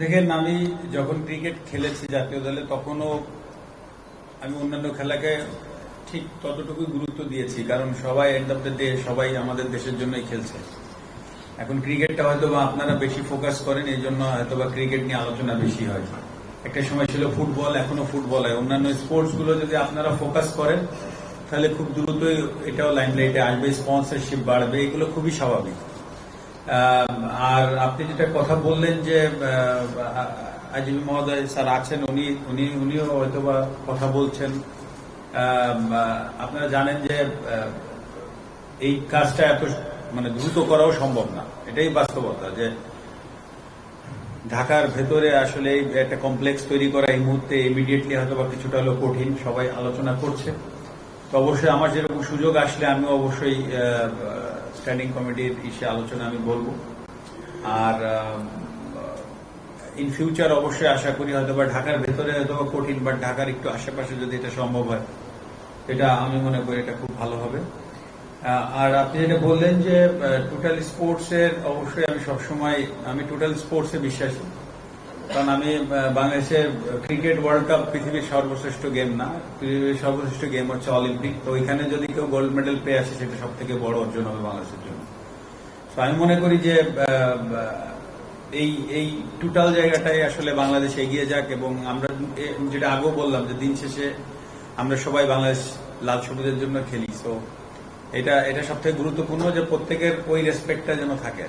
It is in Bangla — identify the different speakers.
Speaker 1: দেখেন, আমি যখন ক্রিকেট খেলেছি জাতীয় দলে তখনও আমি অন্যান্য খেলাকে ঠিক ততটুকুই গুরুত্ব দিয়েছি, কারণ সবাই এন্ড অফ দ্য ডে সবাই আমাদের দেশের জন্যই খেলছে। এখন ক্রিকেটটা হয়তো বা আপনারা বেশি ফোকাস করেন, এই জন্য হয়তো বা ক্রিকেট নিয়ে আলোচনা বেশি হয়। একটা সময় ছিল ফুটবল, এখনো ফুটবল হয়। অন্যান্য স্পোর্টস গুলো যদি আপনারা ফোকাস করেন তাহলে খুব দ্রুতই এটাও লাইমলাইটে আসবে, স্পন্সরশিপ বাড়বে, এগুলো খুবই স্বাভাবিক। আর আপনি যেটা কথা বললেন যে আইজিপি মহোদয় স্যার আছেন, উনিও হয়তোবা কথা বলছেন। আপনারা জানেন যে এই কাজটা এত দ্রুত করাও সম্ভব না, এটাই বাস্তবতা। যে ঢাকার ভেতরে আসলে একটা কমপ্লেক্স তৈরি করা এই মুহূর্তে ইমিডিয়েটলি হয়তোবা কিছুটা হলো কঠিন, সবাই আলোচনা করছে। তো অবশ্যই আমার যেরকম সুযোগ আসলে আমি অবশ্যই স্ট্যান্ডিং কমিটির আলোচনা আমি বলবো। আর ইন ফিউচার অবশ্যই আশা করি হয়তোবা ঢাকার ভেতরে হয়তোবা কঠিন, বাট ঢাকার একটু আশেপাশে যদি এটা সম্ভব হয়, এটা আমি মনে করি এটা খুব ভালো হবে। আর আপনি যেটা বললেন যে টোটাল স্পোর্টস এর, অবশ্যই আমি সবসময় টোটাল স্পোর্টস এ বিশ্বাসী। কারণ আমি বাংলাদেশের ক্রিকেট ওয়ার্ল্ড কাপ পৃথিবীর সর্বশ্রেষ্ঠ গেম না, পৃথিবীর সর্বশ্রেষ্ঠ গেম হচ্ছে অলিম্পিক। তো ওইখানে যদি কেউ গোল্ড মেডেল পেয়ে আসে সেটা সব থেকে বড় অর্জন হবে বাংলাদেশের জন্য। তো আমি মনে করি যে এই টোটাল জায়গাটাই আসলে বাংলাদেশ এগিয়ে যাক, এবং আমরা যেটা আগেও বললাম যে দিন শেষে আমরা সবাই বাংলাদেশ লাল সবুজের জন্য খেলি। তো এটা সব থেকে গুরুত্বপূর্ণ যে প্রত্যেকের ওই রেসপেক্টটা যেন থাকে।